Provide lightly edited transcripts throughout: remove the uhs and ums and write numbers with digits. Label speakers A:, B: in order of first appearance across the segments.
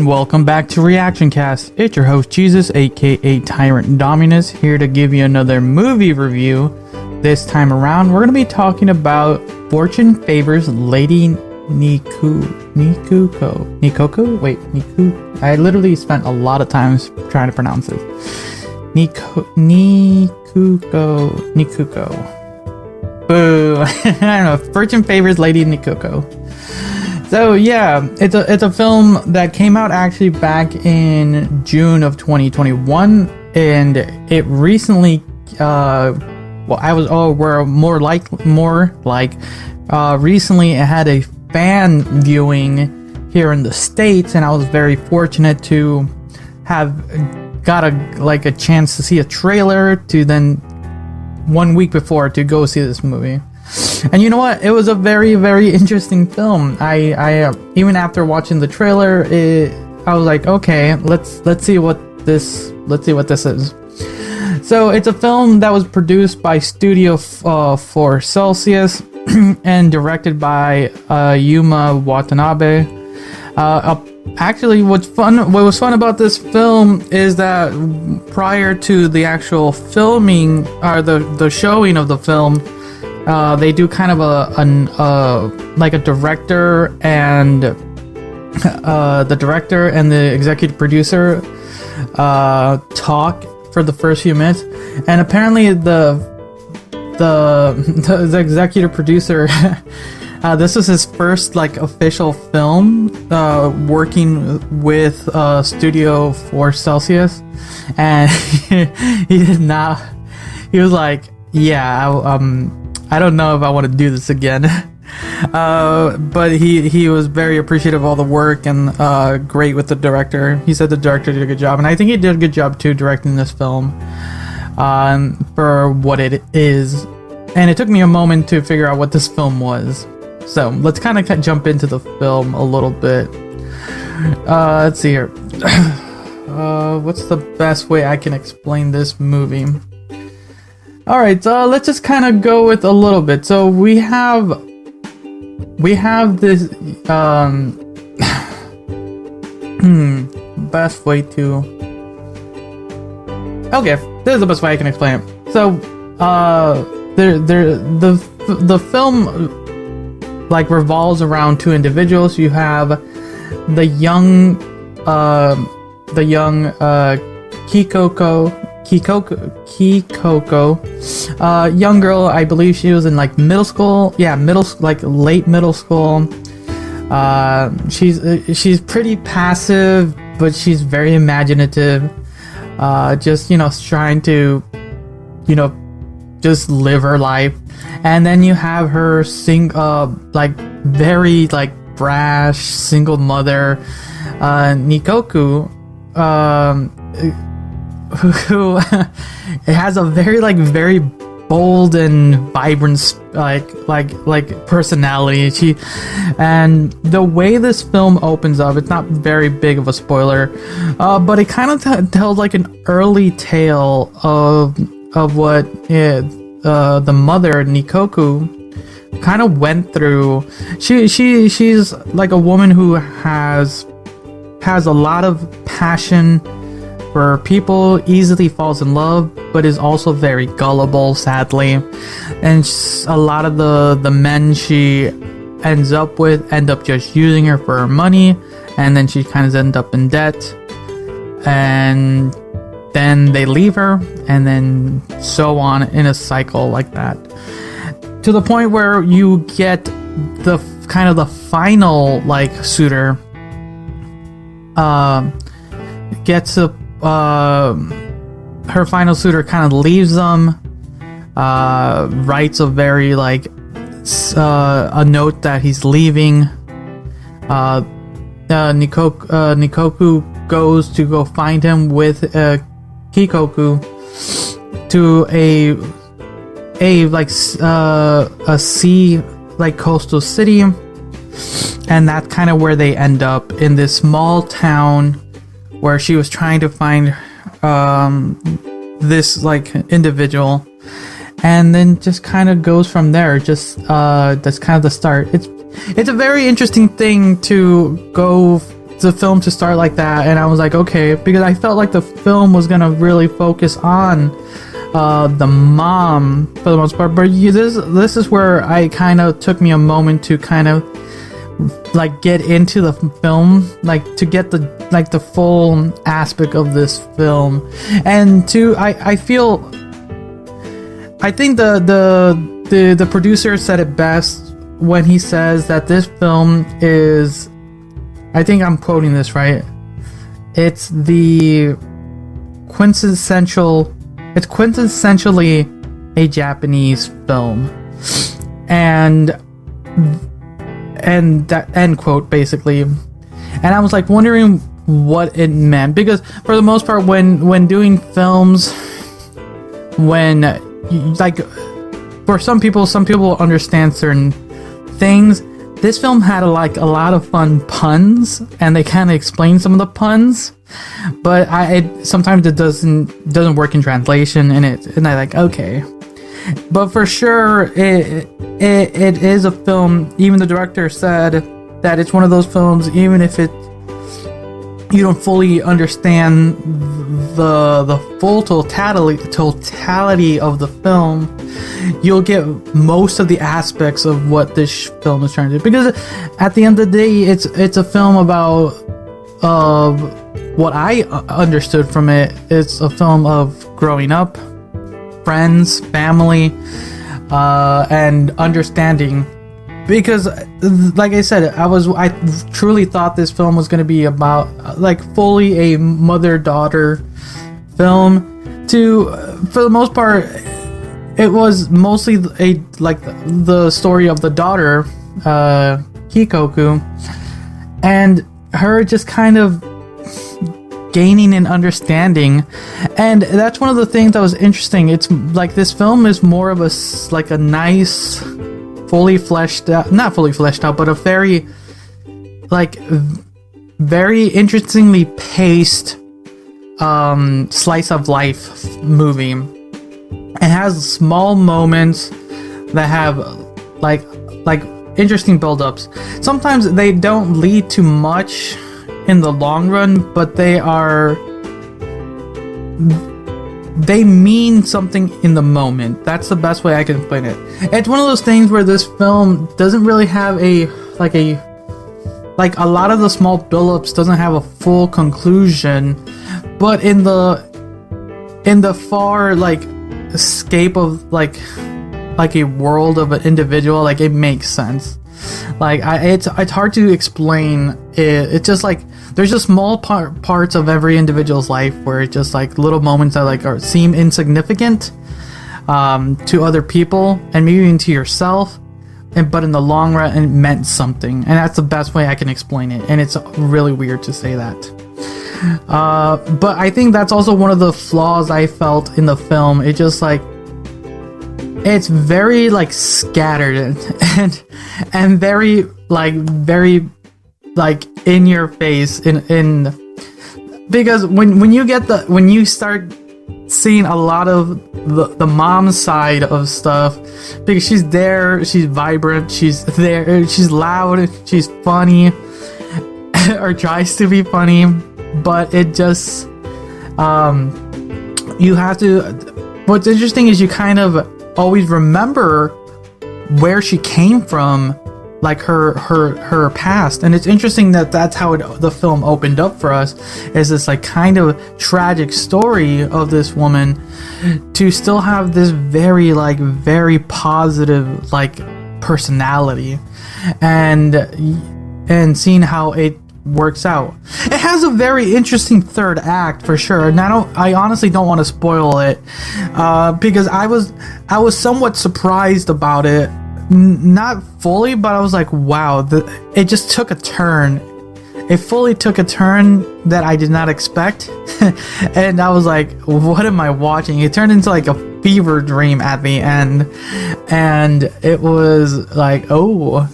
A: and welcome back to Reactioncast. It's your host Jesus, aka Tyrant Dominus, here to give you another movie review. This time around, we're going to be talking about Fortune Favors Lady Nikuko. Wait, Nikoo? I literally spent a lot of times trying to pronounce this. Nikuko. Boo. I don't know. Fortune Favors Lady Nikuko. So yeah, it's a film that came out actually back in June of 2021, and it recently, recently it had a fan viewing here in the States, and I was very fortunate to have got a chance to see a trailer to then 1 week before to go see this movie. And you know what? It was a very, very interesting film. I even after watching the trailer, I was like, okay, let's see what this is. So it's a film that was produced by Studio for Celsius and directed by Yuma Watanabe. Actually, what was fun about this film is that prior to the actual filming or the showing of the film, they do kind of a director and the executive producer talk for the first few minutes, and apparently the executive producer this was his first official film working with Studio for Celsius, and he did not. He was like, yeah, I don't know if I want to do this again. But he was very appreciative of all the work and great with the director. He said the director did a good job, and I think he did a good job too directing this film for what it is. And it took me a moment to figure out what this film was. So let's kind of jump into the film a little bit. Let's see here. What's the best way I can explain this movie? Alright, so let's just kind of go with a little bit. So we have this best way to, okay, this is the best way I can explain it. So the film revolves around two individuals. You have the young Kikoko, young girl. I believe she was in middle school. Yeah, late middle school. She's pretty passive, but she's very imaginative. Just trying to, just live her life. And then you have her very brash single mother, Nikuko, who has a very bold and vibrant personality. And the way this film opens up, it's not very big of a spoiler, but it kind of tells an early tale of what the mother Nikuko kind of went through. She's a woman who has a lot of passion for people, easily falls in love, but is also very gullible, sadly. And a lot of the men she ends up with end up just using her for her money, and then she kind of ends up in debt, and then they leave her, and then so on in a cycle like that, to the point where you get the final suitor gets her final suitor kind of leaves them, writes a very a note that he's leaving. Nikuko goes to go find him with Kikoku to a sea coastal city, and that's kind of where they end up, in this small town where she was trying to find this individual, and then just kind of goes from there. Just that's kind of the start. It's a very interesting thing to go the film to start like that, and I was like, okay, because I felt like the film was gonna really focus on the mom for the most part. But this is where I kind of took me a moment to kind of like get into the film, like to get the full aspect of this film. And I think the producer said it best when he says that this film is, I think I'm quoting this right, it's quintessentially a Japanese film, and that end quote, basically. And I was like wondering what it meant, because for the most part, when doing films, when like for some people understand certain things, this film had a lot of fun puns, and they kind of explain some of the puns, but sometimes it doesn't work in translation, and I like, okay. But for sure, it is a film. Even the director said that it's one of those films, even if you don't fully understand the full totality of the film, you'll get most of the aspects of what this film is trying to do. Because at the end of the day, it's a film about what I understood from it. It's a film of growing up, friends, family, and understanding. Because, like I said, I truly thought this film was going to be about like fully a mother-daughter film. For the most part, it was mostly the story of the daughter, Hikoku, and her just kind of gaining an understanding. And that's one of the things that was interesting. It's like this film is more of a nice, not fully fleshed out, but a very interestingly paced slice of life movie. It has small moments that have like interesting build-ups. Sometimes they don't lead to much in the long run, but they mean something in the moment. That's the best way I can explain it. It's one of those things where this film doesn't really have a lot of the small build-ups doesn't have a full conclusion, but in the far escape of like a world of an individual, it makes sense. It's hard to explain it. It's just there's just small parts of every individual's life where it's just little moments that seem insignificant to other people and maybe even to yourself, but in the long run it meant something, and that's the best way I can explain it. And it's really weird to say that, but I think that's also one of the flaws I felt in the film. It just it's very scattered and very in your face in because when you start seeing a lot of the mom side of stuff, because she's there, she's vibrant, she's there, she's loud, she's funny, or tries to be funny, but it just you have to, what's interesting is you kind of always remember where she came from, her past. And it's interesting that that's how the film opened up for us, is this kind of tragic story of this woman to still have this very very positive personality, and seeing how it works out. It has a very interesting third act for sure, and I honestly don't want to spoil it, because I was somewhat surprised about it. Not fully, but I was like, wow, it just took a turn. It fully took a turn that I did not expect. And I was like, what am I watching? It turned into a fever dream at the end, and it was oh,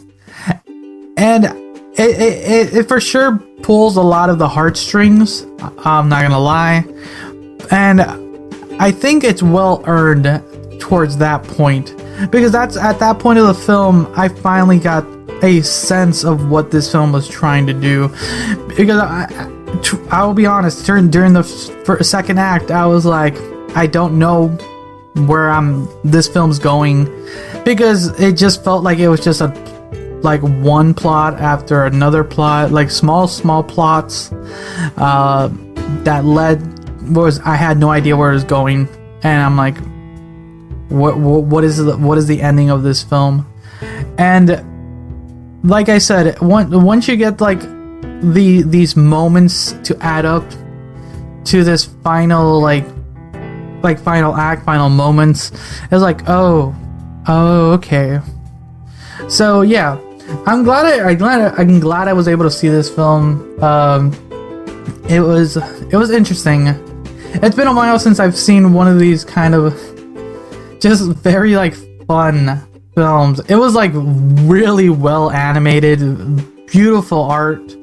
A: and it for sure pulls a lot of the heartstrings, I'm not gonna lie, and I think it's well earned towards that point, because that's at that point of the film I finally got a sense of what this film was trying to do, because I will be honest, during the second act, I was like, I don't know where this film's going, because it just felt like it was just like one plot after another plot, like small plots that I had no idea where it was going, and I'm like, what is the ending of this film? And like I said, once you get like these moments to add up to this final final act, final moments, it's like, oh, okay. So yeah, I'm glad I was able to see this film. It was interesting. It's been a while since I've seen one of these kind of just very like fun films. It was like really well animated, beautiful art.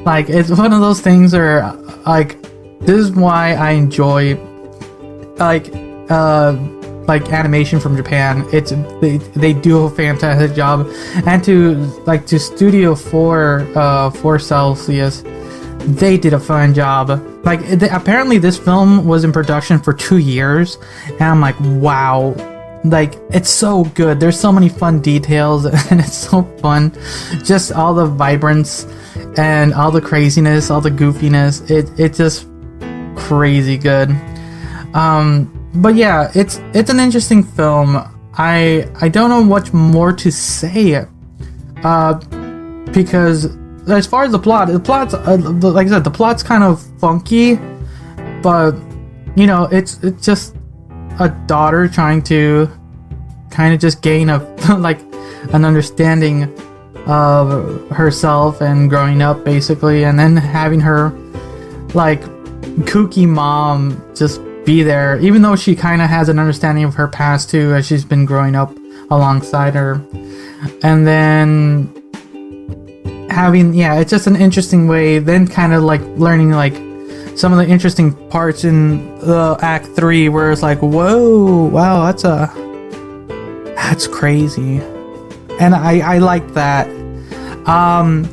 A: Like, it's one of those things where like, this is why I enjoy like animation from Japan. They do a fantastic job, and to Studio 4 Celsius, they did a fine job. Like, apparently this film was in production for 2 years, and I'm like, wow, like, it's so good. There's so many fun details, and it's so fun. Just all the vibrance and all the craziness, all the goofiness. It's just crazy good. But yeah, it's an interesting film. I don't know much more to say, because as far as the plot's like I said, the plot's kind of funky, but you know, it's just a daughter trying to kind of just gain like an understanding of herself and growing up, basically, and then having her like kooky mom just be there, even though she kind of has an understanding of her past too, as she's been growing up alongside her. And then having, yeah, it's just an interesting way, then kind of like learning like some of the interesting parts in the Act 3, where it's like, whoa, wow, that's crazy. And I like that. And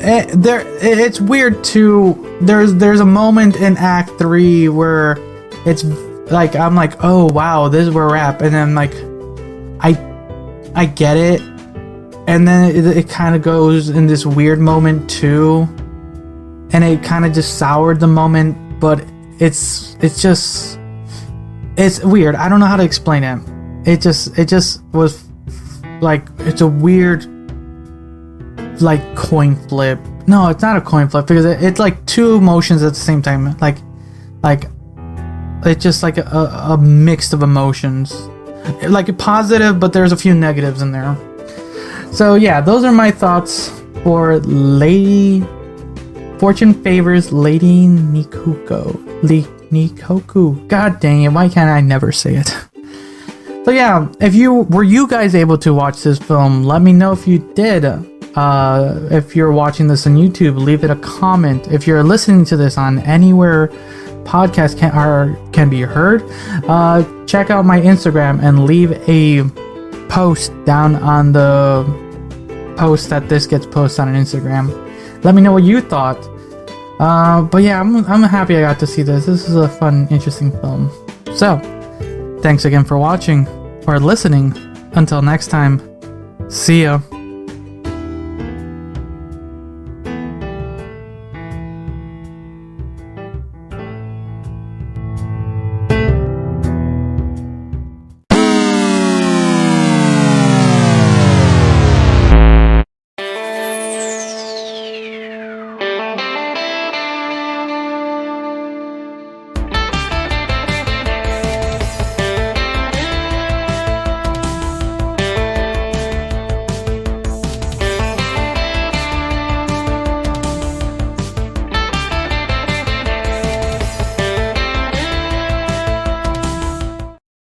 A: it's weird too. There's a moment in Act 3 where it's like, I'm like, oh wow, this is where we're at, and then like I get it, and then it kind of goes in this weird moment too, and it kind of just soured the moment, but it's weird. I don't know how to explain it. It just was like, it's a weird like coin flip. No, it's not a coin flip, because it's like two emotions at the same time. Like it's just like a mix of emotions, like positive, but there's a few negatives in there. So yeah, those are my thoughts for Fortune Favors Lady Nikuko. Nikuko. God dang it, why can't I never say it? So yeah, were you guys able to watch this film? Let me know if you did. If you're watching this on YouTube, leave it a comment. If you're listening to this on anywhere podcasts can be heard, check out my Instagram and leave a post down on the post that this gets posted on Instagram. Let me know what you thought. But yeah, I'm happy I got to see this. This is a fun, interesting film. So, thanks again for watching or listening. Until next time, see ya.